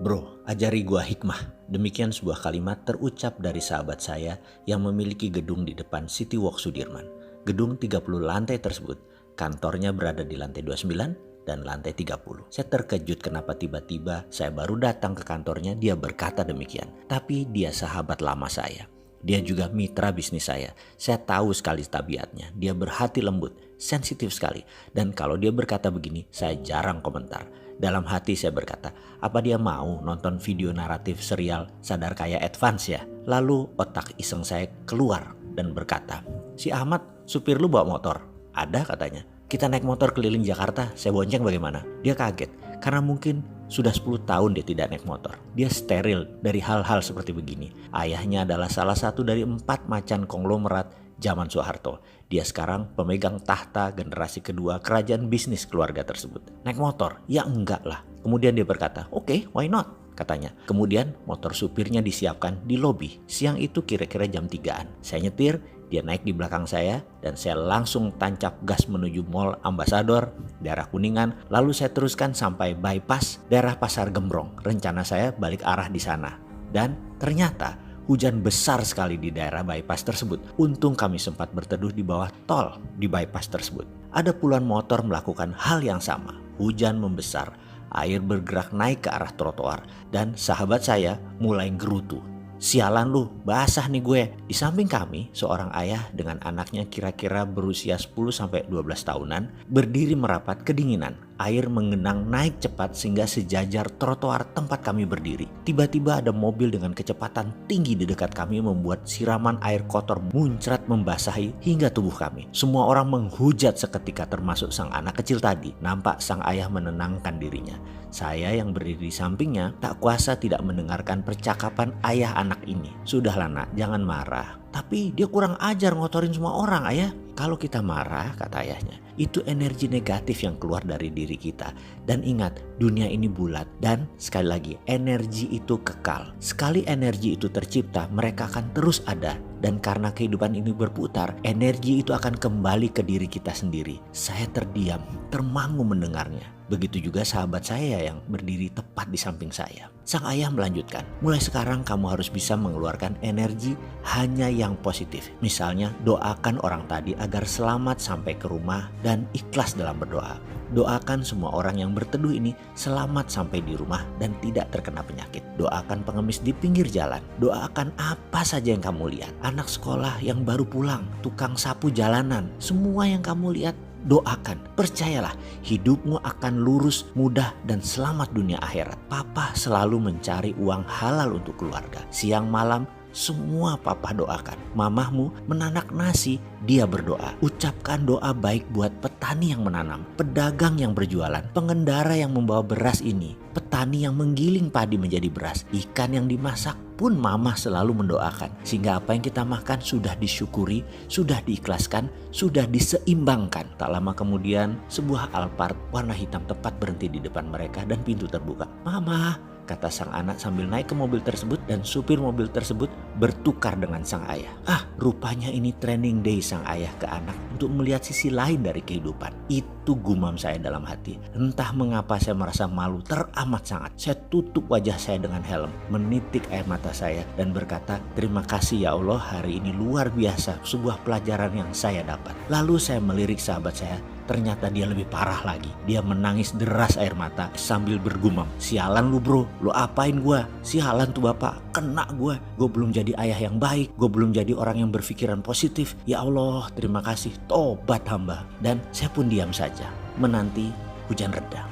Bro, ajari gua hikmah. Demikian sebuah kalimat terucap dari sahabat saya yang memiliki gedung di depan City Walk Sudirman. Gedung 30 lantai tersebut, kantornya berada di lantai 29 dan lantai 30. Saya terkejut kenapa tiba-tiba saya baru datang ke kantornya dia berkata demikian. Tapi dia sahabat lama saya. Dia juga mitra bisnis saya. Saya tahu sekali tabiatnya. Dia berhati lembut, sensitif sekali. Dan kalau dia berkata begini, saya jarang komentar. Dalam hati saya berkata, apa dia mau nonton video naratif serial Sadar Kaya Advance ya? Lalu otak iseng saya keluar dan berkata, si Ahmad supir lu bawa motor? Ada katanya. Kita naik motor keliling Jakarta, saya bonceng bagaimana? Dia kaget, karena mungkin sudah 10 tahun dia tidak naik motor. Dia steril dari hal-hal seperti begini. Ayahnya adalah salah satu dari 4 macan konglomerat zaman Soeharto. Dia sekarang pemegang tahta generasi kedua kerajaan bisnis keluarga tersebut. Naik motor? Ya enggak lah. Kemudian dia berkata, oke, why not? Katanya. Kemudian motor supirnya disiapkan di lobi. Siang itu kira-kira jam 3-an. Saya nyetir, dia naik di belakang saya dan saya langsung tancap gas menuju Mall Ambassador, daerah Kuningan. Lalu saya teruskan sampai bypass daerah Pasar Gembrong. Rencana saya balik arah di sana. Dan ternyata hujan besar sekali di daerah bypass tersebut. Untung kami sempat berteduh di bawah tol di bypass tersebut. Ada puluhan motor melakukan hal yang sama. Hujan membesar, air bergerak naik ke arah trotoar, dan sahabat saya mulai gerutu. Sialan lu, basah nih gue. Di samping kami, seorang ayah dengan anaknya kira-kira berusia 10-12 tahunan berdiri merapat kedinginan. Air mengenang naik cepat sehingga sejajar trotoar tempat kami berdiri. Tiba-tiba ada mobil dengan kecepatan tinggi di dekat kami membuat siraman air kotor muncrat membasahi hingga tubuh kami. Semua orang menghujat seketika termasuk sang anak kecil tadi. Nampak sang ayah menenangkan dirinya. Saya yang berdiri di sampingnya tak kuasa tidak mendengarkan percakapan ayah anak ini. Sudahlah nak, jangan marah. Tapi dia kurang ajar ngotorin semua orang ayah. Kalau kita marah, kata ayahnya, itu energi negatif yang keluar dari diri kita. Dan ingat, dunia ini bulat. Dan sekali lagi, energi itu kekal. Sekali energi itu tercipta, mereka akan terus ada. Dan karena kehidupan ini berputar, energi itu akan kembali ke diri kita sendiri. Saya terdiam, termangu mendengarnya. Begitu juga sahabat saya yang berdiri tepat di samping saya. Sang ayah melanjutkan, mulai sekarang kamu harus bisa mengeluarkan energi hanya yang positif. Misalnya doakan orang tadi agar selamat sampai ke rumah dan ikhlas dalam berdoa. Doakan semua orang yang berteduh ini selamat sampai di rumah dan tidak terkena penyakit. Doakan pengemis di pinggir jalan. Doakan apa saja yang kamu lihat. Anak sekolah yang baru pulang, tukang sapu jalanan, semua yang kamu lihat. Doakan, percayalah hidupmu akan lurus, mudah dan selamat dunia akhirat. Papa selalu mencari uang halal untuk keluarga. Siang malam semua papa doakan. Mamahmu menanak nasi, dia berdoa. Ucapkan doa baik buat petani yang menanam, pedagang yang berjualan, pengendara yang membawa beras ini, petani yang menggiling padi menjadi beras, ikan yang dimasak pun mamah selalu mendoakan. Sehingga apa yang kita makan sudah disyukuri, sudah diikhlaskan, sudah diseimbangkan. Tak lama kemudian sebuah Alphard warna hitam tepat berhenti di depan mereka dan pintu terbuka. Mama, kata sang anak sambil naik ke mobil tersebut dan supir mobil tersebut bertukar dengan sang ayah. Rupanya ini training day sang ayah ke anak untuk melihat sisi lain dari kehidupan. Itu gumam saya dalam hati. Entah mengapa saya merasa malu teramat sangat. Saya tutup wajah saya dengan helm, menitik air mata saya dan berkata, terima kasih ya Allah, hari ini luar biasa, sebuah pelajaran yang saya dapat. Lalu saya melirik sahabat saya. Ternyata dia lebih parah lagi. Dia menangis deras air mata sambil bergumam, sialan lu bro, lu apain gua? Sialan tuh bapak, kena gua. Gua belum jadi ayah yang baik, gua belum jadi orang yang berpikiran positif. Ya Allah, terima kasih, tobat hamba. Dan saya pun diam saja menanti hujan reda.